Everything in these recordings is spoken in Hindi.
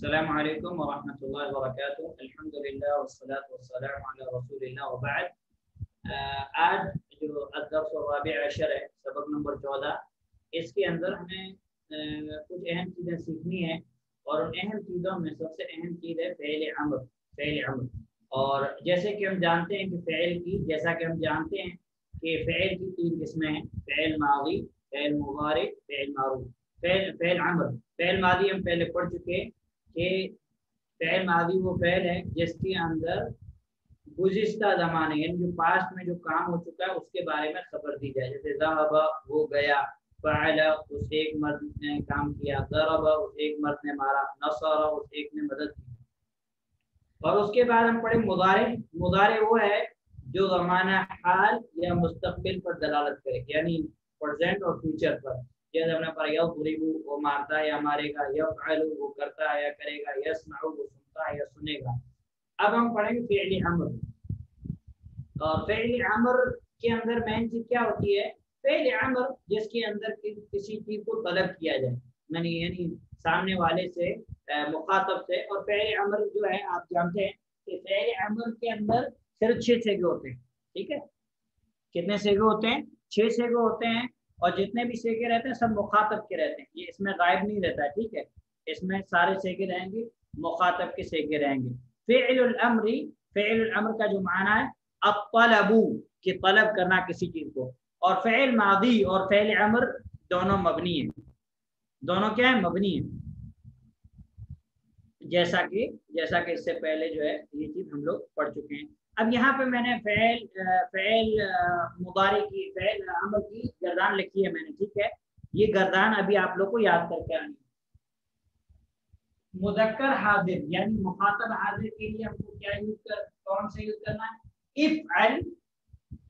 अस्सलामु अलैकुम व रहमतुल्लाहि व बरकातुहू। अल्हम्दुलिल्लाह वस्सलातु वस्सलामु अला रसूलिल्लाह व बाद। आज जो अदर्स राबिअ अशर है, सबक नंबर 14, इसके अंदर हमें कुछ अहम चीज़ें सीखनी है और उन अहम चीज़ों में सबसे अहम चीज़ है फ़ेल अम्र। फ़ेल अम्र, और जैसे कि हम जानते हैं कि जैसा कि हम जानते हैं कि फ़ेल की 3 किस्में हैं, फ़ेल माज़ी, फ़ेल मुज़ारि, फ़ेल मारूफ। फ़ेल अम्र, फ़ेल माज़ी हम पहले पढ़ चुके कि फ़ेल माज़ी वो फ़ेल है जिसके अंदर गुज़िश्ता ज़माने यानी जो पास्ट में जो काम हो चुका है उसके बारे में खबर दी जाए। जैसे ज़हबा वो गया, फ़अला उस एक मर्द ने काम किया, ज़रबा उस एक मर्द ने मारा, नसरा उस एक ने मदद की। और उसके बाद हम पढ़े मुदारे। मुदारे वो है जो ज़माना हाल या मुस्तक़बिल पर दलालत करे, यानी प्रेजेंट और फ्यूचर पर। जैसे हमने पढ़ा यज़रिबु वो मारता है या मारेगा, यफ़अलु वो करता है या करेगा, यस्मउ वो सुनता है या सुनेगा। अब हम पढ़ेंगे फ़िअल अम्र। और फ़िअल अम्र के अंदर मेन चीज़ क्या होती है? फ़िअल अम्र जिसके अंदर किसी चीज़ को तलब किया जाए, यानी सामने वाले से, मुखातब से। और फ़िअल अम्र जो है आप जानते हैं कि फ़िअल अम्र के अंदर सिर्फ 6 सेगे होते हैं। ठीक है, कितने सेगे होते हैं? 6 सेगे होते हैं। और जितने भी सेगे रहते हैं सब मुखातब के रहते हैं, ये इसमें गायब नहीं रहता है। ठीक है, इसमें सारे सेगे रहेंगे, मुखातब के सेगे रहेंगे। फ़िअल अम्री, फ़िअल अम्र का जो माना है अत्तलबु कि तलब करना किसी चीज को। और फ़िअल मादी और फ़िअल अम्र दोनों मबनी है, दोनों क्या है? मबनी है। जैसा कि इससे पहले जो है ये चीज हम लोग पढ़ चुके हैं। अब यहाँ पे मैंने फ़िअल मुदारी की, फ़िअल अम्र की गर्दान लिखी है मैंने। ठीक है, ये गर्दान अभी आप लोग को याद करके आनी है। मुज़क्कर हाजिर यानी मुखातब हाजिर के लिए हमको क्या कौन सा यूज करना है? इफ़अल,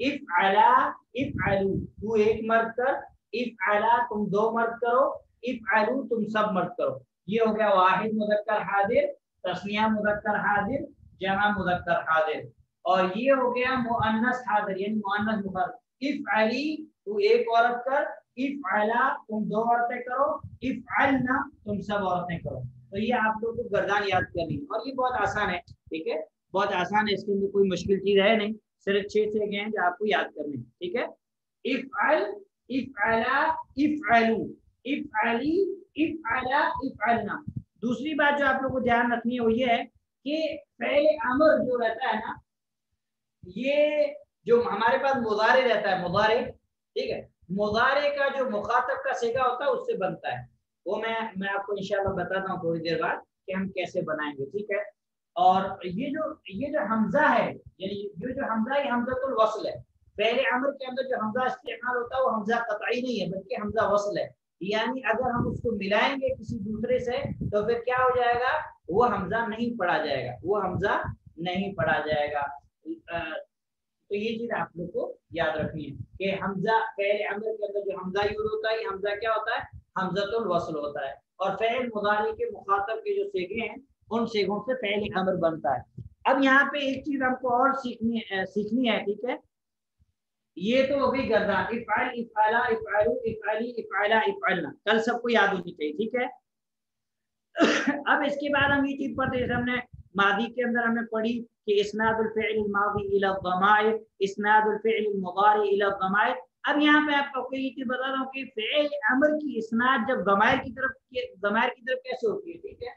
इफ़अला, इफ़अलू तू एक मर्द कर, इफ़अला तुम 2 मर्द करो, इफ़अलू तुम सब मर्द करो। ये हो गया वाहिद मुज़क्कर हाजिर, तस्निया मुज़क्कर हाजिर, जमा मुज़क्कर हाजिर। और ये हो गया मुअन्नस हाजिर यानी मुअन्नस मुफरद। इफ़अली तू एक औरत कर, इफ़अला तुम 2 औरतें करो, इफ़अलना तुम सब औरतें करो। तो ये आप लोगों को गर्दान याद करनी है और ये बहुत आसान है। ठीक है, बहुत आसान है, इसके अंदर कोई मुश्किल चीज है नहीं, सिर्फ 6 सेगे हैं जो आपको याद करने हैं। ठीक है, इफ़अल, इफ़अला, इफ़अलू, इफ़अली, इफ़अला, इफ़अलना। दूसरी बात जो आप लोगों को ध्यान रखनी है वो ये है कि फ़िअल अम्र जो रहता है ना, ये जो हमारे पास मुज़ारे रहता है, मुज़ारे, ठीक है, मुज़ारे का जो मुखातब का सेगा होता है उससे बनता है। वो मैं आपको इंशाल्लाह बताता हूँ थोड़ी देर बाद कि हम कैसे बनाएंगे। ठीक है, और ये जो हमजा है, यानी ये जो हमजा है हमज़तुल वस्ल है। फ़िअल अम्र के अंदर जो हमजा इस्तेमाल होता है वो हमजा क़तई नहीं है बल्कि हमजा वस्ल है। यानी अगर हम उसको मिलाएंगे किसी दूसरे से तो फिर क्या हो जाएगा? वो हमजा नहीं पढ़ा जाएगा, वो हमजा नहीं पढ़ा जाएगा। तो ये चीज आप लोग को याद रखनी है कि हमजा फ़िअल अम्र के अंदर जो हमजा यूज होता है, हमजा क्या होता है? हमज़तुल वस्ल होता है। और फ़िअल मुज़ारी के मुखातब के जो सेगे हैं उन सेगों से फ़िअल अम्र बनता है। अब यहाँ पे एक चीज हमको और सीखनी है। ठीक है, ये तो हो गई गर्दान, इफ़अल, इफ़अला, इफ़अलू, इफ़अली, इफ़अला, इफ़अलना, कल सबको याद होनी चाहिए। ठीक है, अब इसके बाद हम ये चीज पढ़ते, जैसे हमने मादी के अंदर हमने पढ़ी कि इस्नादुल फ़िअल मादी इला ज़माइर, इस्नादुल फ़िअल मुज़ारी इला ज़माइर। अब यहाँ पे आपको ये चीज बता रहा हूँ कि फ़िअल अम्र की इस्नाद जब ज़माइर की तरफ कैसे होती है। ठीक है,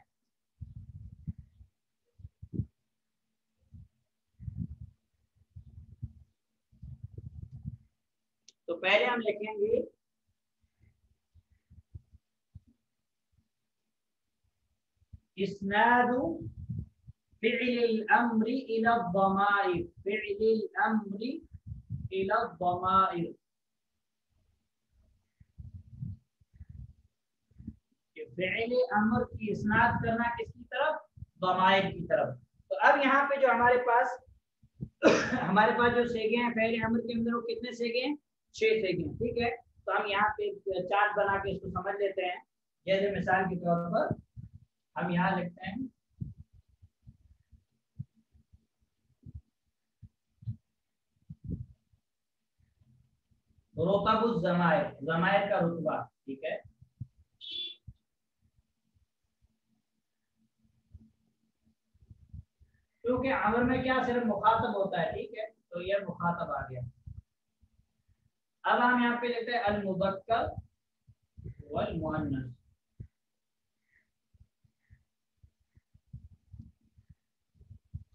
तो पहले हम लिखेंगे इस्नादु फ़िअल अम्र इला ज़माइर, फ़िअल अम्र इला ज़माइर। फ़िअल अम्र की इस्नाद करना किसकी तरफ? ज़माइर की तरफ। तो अब यहाँ पे जो हमारे पास जो सेगे हैं फ़िअल अम्र के अंदर वो कितने सेगे हैं? 6 सेगे हैं। ठीक है, तो हम यहाँ पे चार्ट बना के इसको समझ लेते हैं। जैसे मिसाल के तौर पर हम यहाँ लिखते हैं रुतबुज़ ज़माइर, ज़माइर का रुतबा। ठीक है, क्योंकि अमर में क्या सिर्फ मुखातब होता है, ठीक है, तो ये मुखातब आ गया। अब हम यहाँ पे लेते हैं अल मुज़क्कर वल मुअन्नस।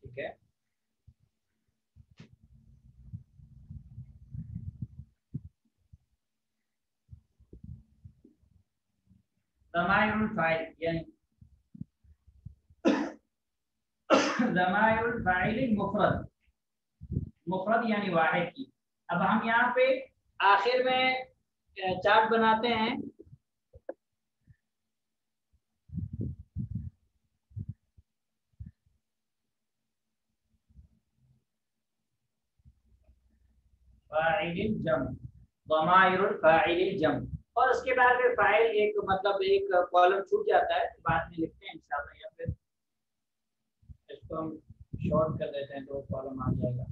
ठीक है, ज़माइरुल फाइल यानी ज़माइरुल फाइल मुफरद, मुफरद यानी वाहिद की। अब हम यहाँ पे आखिर में चार्ट बनाते हैं। फाइलिल जम, ज़माइरुल फाइलिल जम, और उसके बाद फिर फाइल एक मतलब एक कॉलम छूट जाता है, बाद में लिखते हैं इंशाल्लाह, या फिर इसको हम शॉर्ट कर देते हैं तो कॉलम आ जाएगा।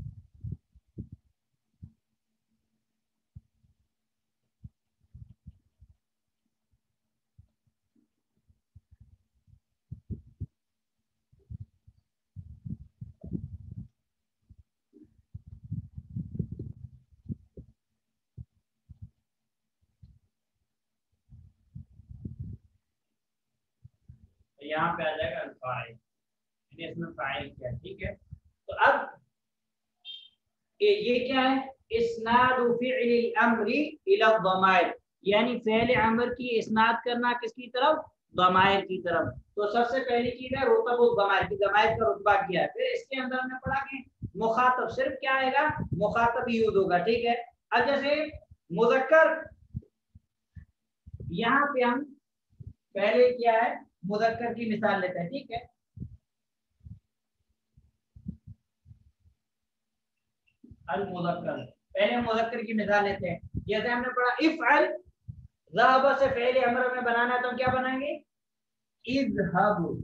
तो यहाँ पे आ जाएगा अल्फाइल, इसमें फाइल क्या है, ठीक है। तो अब ये क्या है, इस्नादु फिअलिल अम्री इला ज़माइर, यानी फ़ेल अमर की इस्नाद करना किसकी तरफ, ज़माइर की तरफ। तो सबसे पहली चीज है रुतबुल ज़माइर की, ज़माइर का रुतबा क्या है। फिर इसके अंदर हमने पढ़ा कि मुखातब सिर्फ क्या आएगा, मुखातब यूज होगा, ठीक है। अब जैसे मुज़क्कर, यहाँ पे हम पहले क्या है मुज़क्कर की मिसाल लेते हैं, ठीक है। अल मुज़क्कर, पहले हम मुज़क्कर की मिसाल लेते हैं। जैसे हमने पढ़ा इफ़अल, ज़हब से फ़ेल अमर में बनाना है तो हम क्या बनाएंगे, इज़हब,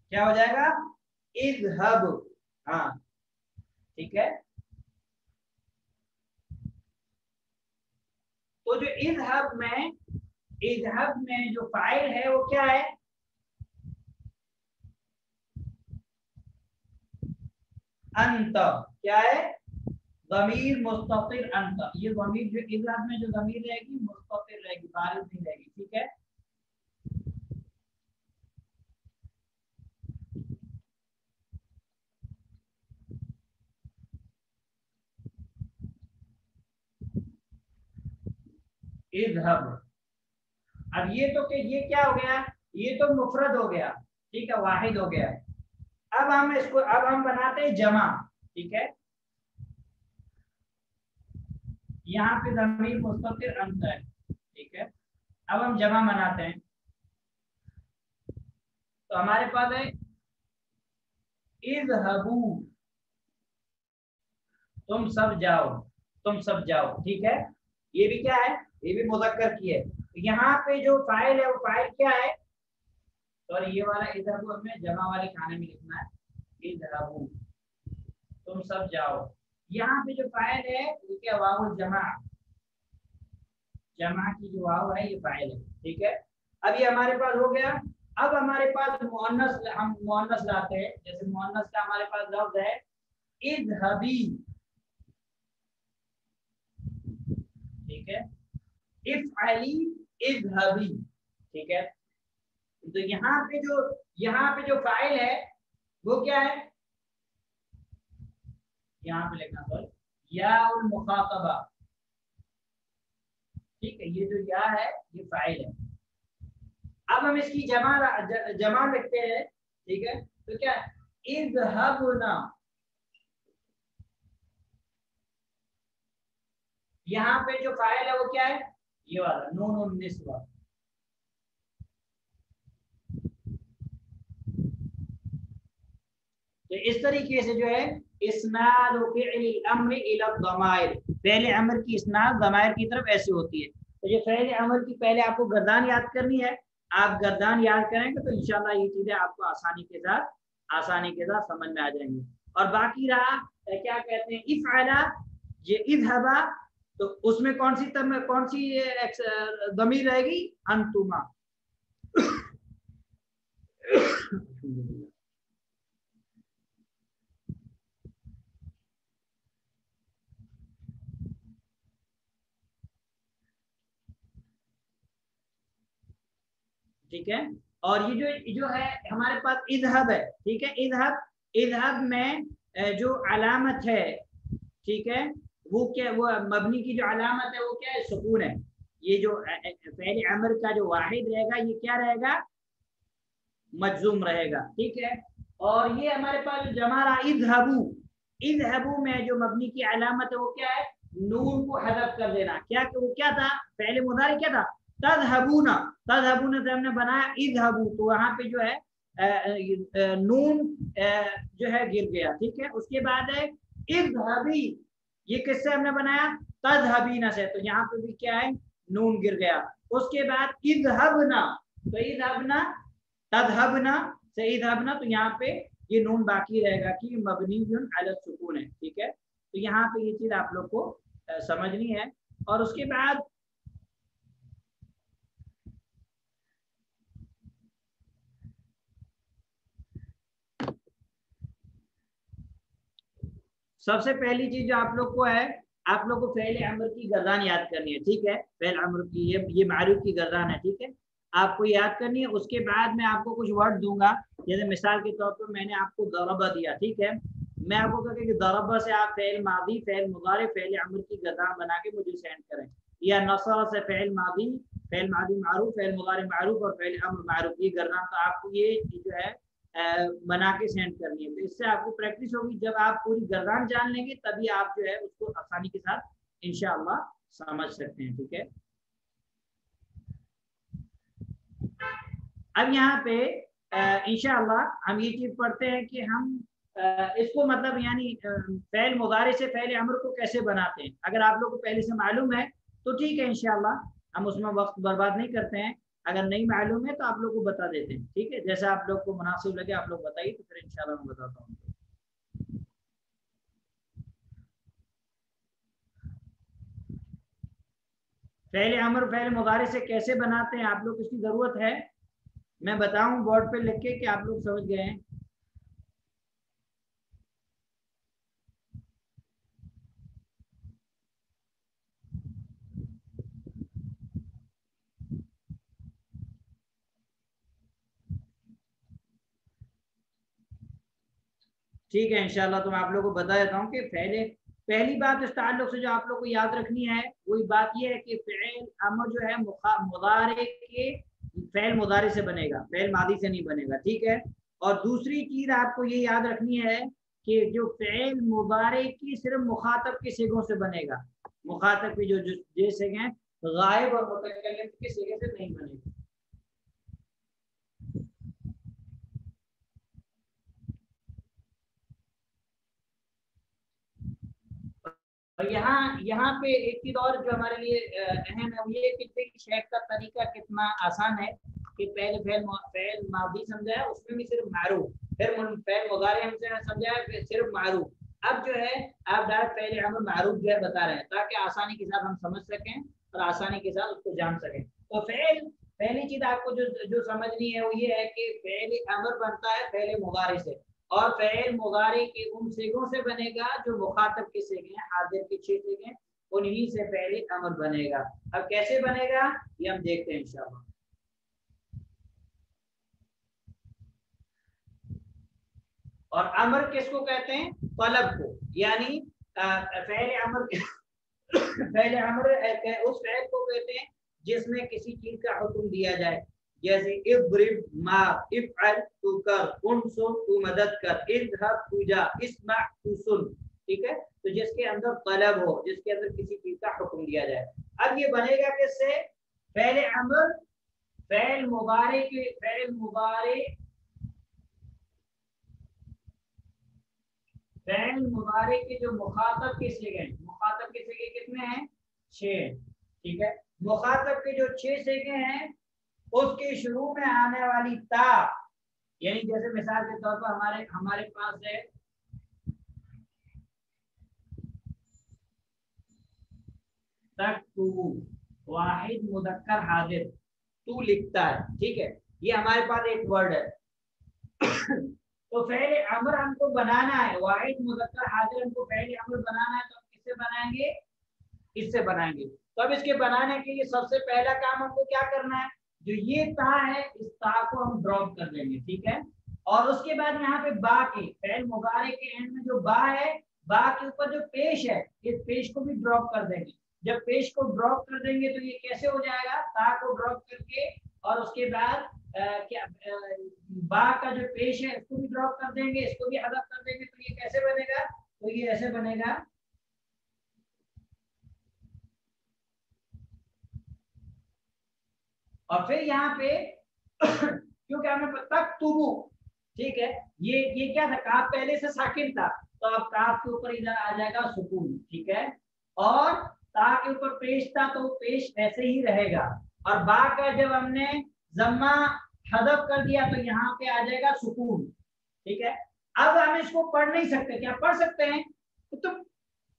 क्या हो जाएगा, इज़हब, हाँ ठीक है। तो जो इज़हब में जो फाइल है वो क्या है, अंत, क्या है, ज़मीर मुस्ततिर अंत। ये ज़मीर जो इज़हब में जो ज़मीर रहेगी मुस्ततिर रहेगी, बारिज़ नहीं रहेगी, ठीक है। इज़हब, अब ये तो कि ये क्या हो गया, ये तो मुफरद हो गया, ठीक है, वाहिद हो गया। अब हम इसको, अब हम बनाते हैं जमा, ठीक है। यहाँ पे ज़मीर मुस्ततिर अंत है, ठीक है। अब हम जमा बनाते हैं, तो हमारे पास है इज़हबू, तुम सब जाओ, तुम सब जाओ, ठीक है। ये भी क्या है, ये भी मुज़क्कर की है। तो यहाँ पे जो फाइल है वो फाइल क्या है, और ये वाला इज़हबू हमें जमा वाले खाने में लिखना है, इज़हबू, तुम सब जाओ। यहाँ पे जो फाइल है वो क्या, वावुल जमा, जमा की जो वाव है ये फाइल है, ठीक है। अब ये हमारे पास हो गया। अब हमारे पास मुअन्नस, हम मुअन्नस लाते हैं। जैसे मुअन्नस का हमारे पास लफ्ज है इज़हबी, ठीक है, इफ़अली इज़हबी, ठीक है। तो यहाँ पे जो फाइल है वो क्या है, यहाँ पे लिखना सर याउल मुखातबा, ठीक है, ये जो या है ये फाइल है। अब हम इसकी जमा लिखते हैं, ठीक है। तो क्या, इज़हबना, यहाँ पे जो फाइल है वो क्या है, ये वाला नून निस्वा, तो इस तरीके से जो है इस्नाद फ़िअलिल अम्र इला ज़माइर, पहले अमर की इस्नाद ज़माइर की तरफ ऐसे होती है। तो जो पहले अमर की पहले आपको गर्दान याद करनी है, आप गर्दान याद करेंगे तो इंशाल्लाह ये चीजें आपको आसानी के साथ समझ में आ जाएंगी। और बाकी रहा क्या कहते हैं इफ़अला, ये इज़हबा, तो उसमें कौन सी ज़मीर रहेगी, अंतुमा, ठीक है। और ये जो है हमारे पास इज़हब है, ठीक है। इज़हब, इज़हब में जो अलामत है, ठीक है, वो क्या, वो मबनी की जो अलामत है वो क्या है, सुकून है। ये जो पहले अमर का जो वाहिद रहेगा ये क्या रहेगा, मजूम रहेगा, ठीक है। और ये हमारे पास जमारा इज़हबू, इज़हबू में जो मबनी की अलामत है वो क्या है, नून को हदफ कर देना। क्या वो क्या था, पहले मुदारी क्या था, तज़हबूना, तज़हबूना से हमने बनाया इज़हबू, तो वहां पे जो है नून जो है गिर गया, ठीक है। उसके बाद है इज़हबी, ये किससे हमने बनाया, तज़हबीना से, तो यहाँ पे भी क्या है, नून गिर गया। उसके बाद इज़हबना, तो इज़हबना, तज़हबना से इज़हबना, तो यहाँ पे ये नून बाकी रहेगा कि मबनीयुन अला सुकून है, ठीक है। तो यहाँ पे ये चीज आप लोग को समझनी है। और उसके बाद सबसे पहली चीज जो आप लोग को है, आप लोग को फ़ेल अमर की गर्दान याद करनी है, ठीक है। फ़ेल अमर की ये मारूफ की गर्दान है, ठीक है, आपको याद करनी है। उसके बाद मैं आपको कुछ वर्ड दूंगा, जैसे मिसाल के तौर पर मैंने आपको दरबा दिया, ठीक है। मैं आपको कहूँगा कि दरबा से आप फ़ेल मादी, फ़ेल मुदारे, फ़ेल अमर की गर्दान बना के मुझे सेंड करें, या नसर से फ़ेल मादी मारूफ, फ़ेल मुदारे मारूफ और फ़ेल अमर मारूफ, ये गर्दान, तो आपको ये जो है बना के सेंड करनी है। तो इससे आपको प्रैक्टिस होगी, जब आप पूरी गर्दान जान लेंगे तभी आप जो है उसको आसानी के साथ इंशाअल्लाह समझ सकते हैं, ठीक है। अब यहाँ पे इंशाअल्लाह हम ये चीज पढ़ते हैं कि हम इसको मतलब यानी फ़ेल मुदारे से फ़ेल अमर को कैसे बनाते हैं। अगर आप लोग को पहले से मालूम है तो ठीक है, इंशाअल्लाह हम उसमें वक्त बर्बाद नहीं करते हैं। अगर नहीं मालूम है तो आप लोग को बता देते हैं, ठीक है। जैसा आप लोग को मुनासिब लगे आप लोग बताइए, तो फिर इंशाअल्लाह मैं बताता हूँ। फ़ेल अमर फ़ेल मुदारे से कैसे बनाते हैं, आप लोग इसकी ज़रूरत है, मैं बताऊं बोर्ड पे लिख के कि आप लोग समझ गए हैं। ठीक है, इंशाल्लाह तो मैं आप लोगों को बता देता हूँ कि पहले पहली बात इस ताल्लुक से जो आप लोग को याद रखनी है वही बात ये है कि फ़ेल अमर जो है मुदारे के फ़ेल मुदारे से बनेगा, फ़ेल मादी से नहीं बनेगा, ठीक है। और दूसरी चीज आपको ये याद रखनी है कि जो फ़ेल मुदारे की सिर्फ मुखातब के सिगों से बनेगा, मुखातब की जो जो सिगे हैं गायब और मुतकल्लिम के सिगे से नहीं बनेगा। और यहाँ यहाँ पे एक चीज और जो हमारे लिए अहम है वो ये कि शेख का तरीका कितना आसान है कि पहले फेल मादी समझाया, उसमें भी सिर्फ मारूफ, फिर फेल मुदारे हमसे समझाया, फिर सिर्फ मारूफ। अब जो है आप डायरेक्ट पहले अमर मारूफ जो है बता रहे हैं ताकि आसानी के साथ हम समझ सकें और आसानी के साथ उसको जान सकें। तो फेल, पहली चीज आपको जो जो समझनी है वो ये है कि पहले अमर बनता है पहले मुदारे से, और फ़ेल मुदारे के उन सिगों से बनेगा जो मुखातब के सिगे हैं, हाजिर के 6 सिगे, उन्हीं से पहले अमर बनेगा। अब कैसे बनेगा ये हम देखते हैं इंशाअल्लाह। और अमर किसको कहते हैं, तलब को, यानी फ़ेल अमर फ़ेल अमर उस फ़ेल को कहते हैं जिसमें किसी चीज का हुक्म दिया जाए, जैसे इब्रिब मार, इफ़अल तू कर, उनसुर तू मदद कर, इज़हब तू जा, इस्मा तू सुन, ठीक है। तो जिसके अंदर तलब हो, जिसके अंदर किसी चीज का हुक्म दिया जाए। अब ये बनेगा किससे, फ़ेल अमर फ़ेल मुदारे के फ़ेल मुदारे के जो मुखातब के सिगे हैं, मुखातब के सिगे कितने हैं, 6, ठीक है। मुखातब के जो 6 सिगे हैं उसके शुरू में आने वाली ता, यानी जैसे मिसाल के तौर पर हमारे हमारे पास है तक तू, वाहिद मुदक्कर हाजिर, तू लिखता है, ठीक है। ये हमारे पास एक वर्ड है। तो पहले अमर हमको बनाना है, वाहिद मुज़क्कर हाजिर हमको पहले अमर बनाना है, तो हम किससे बनाएंगे? इससे बनाएंगे। तो अब इसके बनाने के लिए सबसे पहला काम हमको क्या करना है, जो ये ता है इस ता को हम ड्रॉप कर देंगे, ठीक है। और उसके बाद यहाँ पे बा के फैल मुबारे के एंड में जो बा है, बा के ऊपर जो पेश है, इस पेश को भी ड्रॉप कर देंगे। जब पेश को ड्रॉप कर देंगे तो ये कैसे हो जाएगा, ता को ड्रॉप करके और उसके बाद बा का जो पेश है इसको भी ड्रॉप कर देंगे, इसको भी हदफ कर देंगे, तो ये कैसे बनेगा, तो ये ऐसे बनेगा, और फिर यहाँ पे क्योंकि हमें तक तुबू, ठीक है, ये क्या था, काफ पहले से साकिन था, तो अब काफ के ऊपर इधर आ जाएगा सुकून, ठीक है। और ता के ऊपर पेश था तो पेश ऐसे ही रहेगा, और बा का जब हमने जम्मा हदफ कर दिया तो यहाँ पे आ जाएगा सुकून, ठीक है। अब हम इसको पढ़ नहीं सकते, क्या पढ़ सकते हैं? तो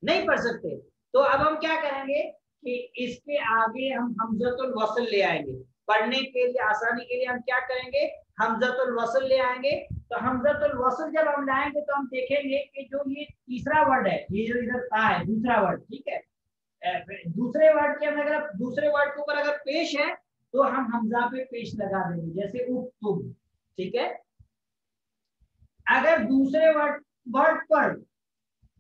नहीं पढ़ सकते। तो अब हम क्या करेंगे कि इसके आगे हम हमजतुल वस्ल ले आएंगे। पढ़ने के लिए आसानी के लिए हम क्या करेंगे, हमजतुल वस्ल ले आएंगे। तो हमजतुल वस्ल जब हम लाएंगे तो हम देखेंगे कि जो ये तीसरा वर्ड है, ये जो इधर ता है दूसरा वर्ड, ठीक है, दूसरे वर्ड के अंदर अगर दूसरे वर्ड के ऊपर अगर पेश है तो हम हमजा पे पेश लगा देंगे, जैसे उक्तुब, ठीक है। अगर दूसरे वर्ड पर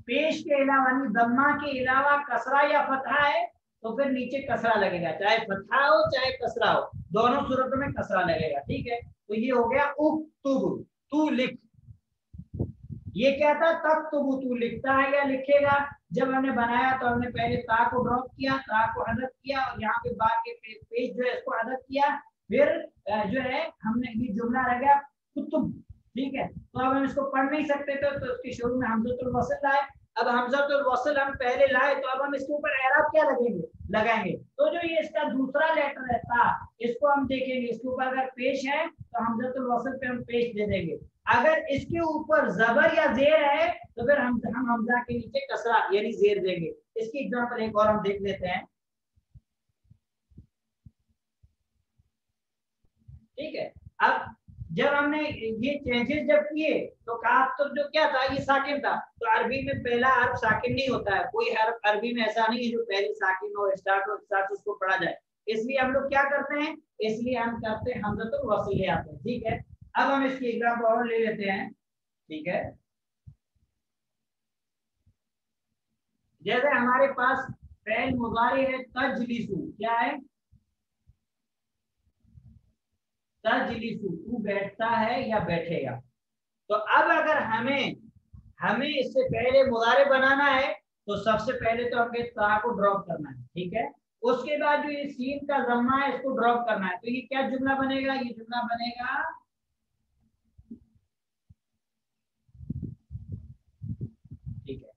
पेश के अलावा दम्मा के अलावा कसरा या फतहा है तो फिर नीचे कसरा लगेगा, चाहे फतहा हो चाहे कसरा हो, दोनों सूरतों में कसरा लगेगा, ठीक है। तो ये हो गया उक्तुब, तू लिख। ये क्या था, तक्तुब, तू लिखता है या लिखेगा। जब हमने बनाया तो हमने पहले ता को ड्रॉप किया, ता को हदफ किया, और यहाँ पे बा के पेज जो है इसको हदफ किया, फिर जो है हमने ये जुमला रह गया कुतुब, ठीक है। तो अब हम इसको पढ़ नहीं सकते थे तो उसके शुरू में हमजतुल वस्ल लाए। अब हमजतुल वस्ल हम पहले लाए तो अब हम इसके ऊपर एराब क्या लगाएंगे। तो जो ये इसका दूसरा लेटर है ता, इसको हम देखेंगे, इसके ऊपर अगर पेश है तो हमजतुल वस्ल पे हम पेश दे देंगे। अगर इसके ऊपर जबर या जेर है तो फिर हम हमजा के नीचे कसरा यानी जेर देंगे। इसकी एग्जांपल एक और हम देख लेते हैं, ठीक है। अब जब हमने ये चेंजेस जब किए तो काफ तो जो क्या था, ये साकिन था, तो अरबी में पहला हर्फ साकिन नहीं होता है, कोई हर्फ अरबी में ऐसा नहीं है जो पहले साकिन हो, स्टार्ट हो, साथ उसको पढ़ा जाए। इसलिए हम लोग क्या करते हैं, इसलिए हम करते हैं हमजतुल वस्ल ले आते हैं, ठीक है। अब हम इसकी एग्जांपल और ले लेते हैं, ठीक है। जैसे हमारे पास फैल मुजारी है तजलिसु, क्या है, तजलिसु, तू बैठता है या बैठेगा। तो अब अगर हमें इससे पहले मुजारे बनाना है तो सबसे पहले तो हमें ता को ड्रॉप करना है, ठीक है। उसके बाद जो ये सीन का जम्मा है इसको ड्रॉप करना है, तो ये क्या जुमला बनेगा, ये जुमला बनेगा, ठीक है।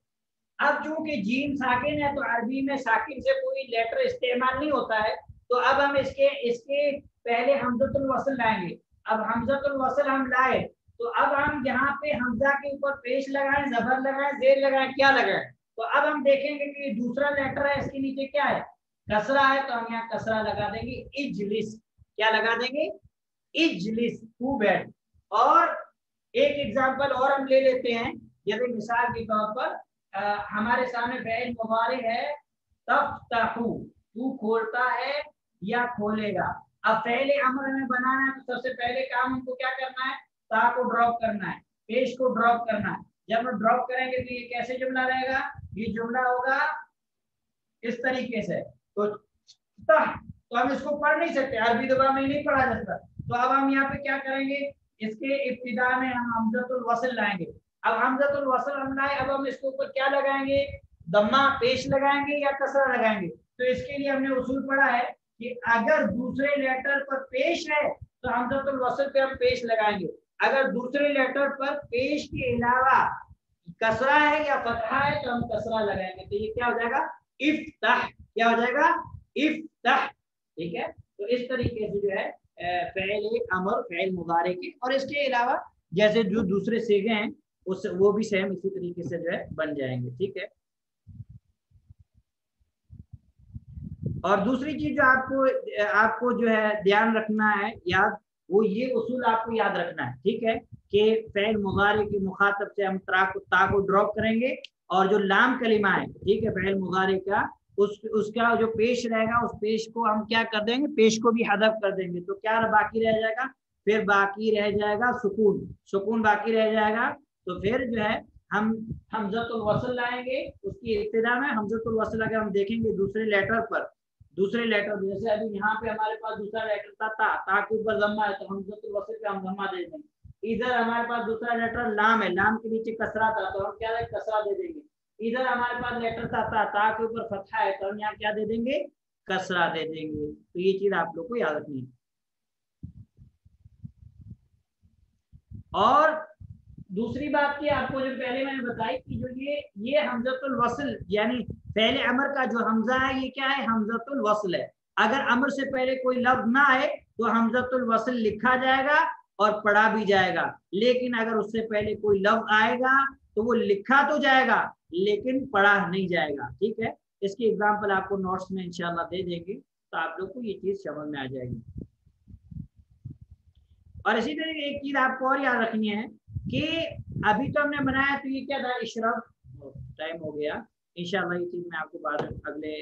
अब चूंकि जीम साकिन है तो अरबी में साकिन से कोई लेटर इस्तेमाल नहीं होता है, तो अब हम इसके पहले हमजतुल वस्ल लाएंगे। अब हमजतुल वस्ल हम लाए तो अब हम यहाँ पे हमजा के ऊपर पेश लगाएं, जबर लगाएं, जेर लगाएं, क्या लगाएं। तो अब हम देखेंगे कि दूसरा लेटर है, इसके नीचे क्या है, कसरा है, तो हम यहाँ कसरा लगा देंगे, इजलिस, क्या लगा देंगे, इजलिस, तू बैठ। और एक एग्जांपल और हम ले लेते हैं, जैसे मिसाल के तौर पर हमारे सामने फ़ेल मुबारिक है तफ्तहू, तू खोलता है या खोलेगा। अब पहले अमर हमें बनाना है तो सबसे पहले काम हमको क्या करना है, ता को ड्रॉप करना है, पेश को ड्रॉप करना है। जब हम ड्रॉप करेंगे तो ये कैसे जुमला रहेगा, ये जुमला होगा इस तरीके से। तो हम इसको पढ़ नहीं सकते, अरबी दबा में नहीं पढ़ा जाता। तो अब हम यहाँ पे क्या करेंगे, इसके इब्तिदा में हम हमजतुल वस्ल लाएंगे। अब हमजतुल वस्ल हम लाए, अब हम इसके ऊपर क्या लगाएंगे, दम्मा पेश लगाएंगे या कसरा लगाएंगे। तो इसके लिए हमने उसूल पढ़ा है कि अगर दूसरे लेटर पर पेश है तो हमजतुल वस्ल पे हम पेश लगाएंगे, अगर दूसरे लेटर पर पेश के अलावा कसरा है या फतहा है तो हम कसरा लगाएंगे। तो ये क्या हो जाएगा, इफ्ताह, क्या हो जाएगा, इफ्ताह, ठीक है। तो इस तरीके से जो है फ़ेल अमर फ़ेल मुदारे के, और इसके अलावा जैसे जो दूसरे सीगे हैं उस वो भी सेम इसी तरीके से जो है बन जाएंगे, ठीक है। और दूसरी चीज जो आपको जो है ध्यान रखना है, याद वो ये उसूल आपको याद रखना है, ठीक है, कि फ़ेल मुज़ारे के मुखातब से हम ता को ड्रॉप करेंगे और जो लाम कलिमा है, ठीक है, फ़ेल मुज़ारे का उसका जो पेश रहेगा उस पेश को हम क्या कर देंगे, पेश को भी हदफ कर देंगे। तो क्या बाकी रह जाएगा, फिर बाकी रह जाएगा सुकून, सुकून बाकी रह जाएगा। तो फिर जो है हम हमज़तुल वस्ल लाएंगे, उसकी इब्तिदा में हमज़तुल वस्ल अगर हम देखेंगे दूसरे लेटर पर, दूसरे लेटर जैसे अभी यहाँ पे हमारे पास दूसरा लेटर था ता के ऊपर जम्मा है तो हमज़तुल वस्ल पे हम जम्मा दे देंगे। इधर हमारे पास दूसरा लेटर लाम है, लाम के नीचे कसरा था तो हम क्या है कसरा दे देंगे। इधर हमारे पास लेटर था ता के ऊपर फतहा है तो हम यहाँ क्या दे देंगे, कसरा दे देंगे। तो ये चीज आप लोग को याद रखनी है। और दूसरी बात की आपको जो पहले मैंने बताई कि जो ये हमज़तुल वस्ल यानी पहले अमर का जो हमजा है ये क्या है, हमज़तुल वस्ल है। अगर अमर से पहले कोई लफ्ज ना आए तो हमज़तुल वस्ल लिखा जाएगा और पढ़ा भी जाएगा, लेकिन अगर उससे पहले कोई लफ्ज आएगा तो वो लिखा तो जाएगा लेकिन पढ़ा नहीं जाएगा, ठीक है। इसकी एग्जांपल आपको नोट्स में इंशाल्लाह दे देंगे तो आप लोग को ये चीज समझ में आ जाएगी। और इसी तरह एक चीज आपको और याद रखनी है कि अभी तो हमने बनाया तो ये क्या था, इशरफ, टाइम हो गया। इंशाल्लाह ये चीज मैं आपको बाद अगले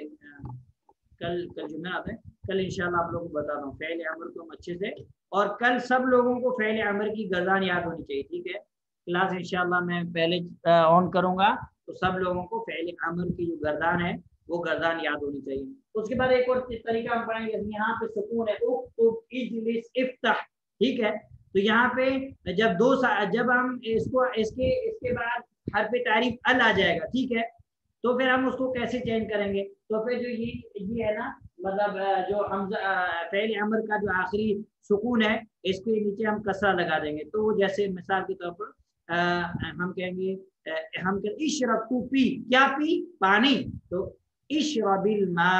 कल जुम्मे आता है, कल इंशाल्लाह आप लोगों को बताता हूँ फ़ेल अमर को हम अच्छे से। और कल सब लोगों को फ़ेल अमर की गर्दान याद होनी चाहिए, ठीक है। क्लास इंशाल्लाह मैं पहले ऑन करूंगा तो सब लोगों को फ़ेल अमर की जो गर्दान है वो गर्दान याद होनी चाहिए। उसके बाद एक और तरीका हम पढ़ेंगे, यहाँ पे सुकून है इजलिस इफ्ताह, ठीक है। तो यहाँ पे जब हम इसके बाद हर पे तारीफ अल आ जाएगा, ठीक है, तो फिर हम उसको कैसे चेंज करेंगे। तो फिर जो ये है ना, मतलब जो हम फ़ेल अमर का जो आखिरी सुकून है इसके नीचे हम कसरा लगा देंगे। तो जैसे मिसाल के तौर पर हम कहेंगे हम इशरब, तू पी, क्या पी, पानी। तो इशरबिल मा,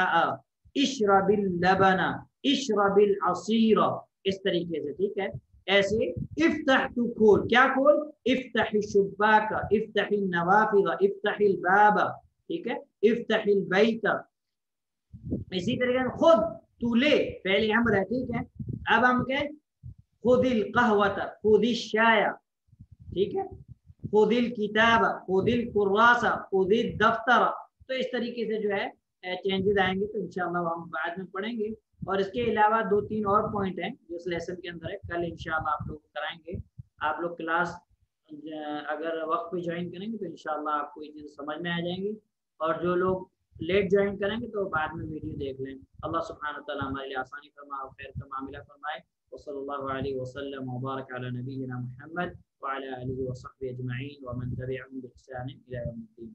इशरबिल लबना, इशरबिल असीर, इस तरीके से, ठीक है। ऐसे इफ्तह, तू खोल, क्या खोल, इफ्तह शुब्बाक, इफ्तह नवाफिद, इफ्तह बाब, ठीक है, इफ्तहिल बैत। इसी तरीके से खुद, तू ले, पहले अमर है, ठीक है। अब हम कहें खुदिल कहवत, खुदिल शाया, ठीक है, खुदिल किताब, खुदिल कुर्रासा, खुदिल दफ्तर। तो इस तरीके से जो है चेंजेस आएंगे तो इंशाल्लाह हम बाद में पढ़ेंगे। और इसके अलावा 2-3 और पॉइंट हैं जो इस लेसन के अंदर है, कल इंशाल्लाह आप लोग कराएंगे। आप लोग क्लास अगर वक्त पे ज्वाइन करेंगे तो इंशाल्लाह आपको ये चीज़ समझ में आ जाएंगी। और जो लोग लेट ज्वाइन करेंगे तो बाद में वीडियो देख लें। अल्लाह सुब्हानहू व तआला हमारे लिए आसानी फरमाए और खैर का मामला फरमाए। वसल्लल्लाहु अलैहि वसल्लम व बारक अला नबीना मुहम्मद व अला आलिहि व सहबिहि अजमईन व मन तबिअहुम बिइहसान इला यौमिद्दीन।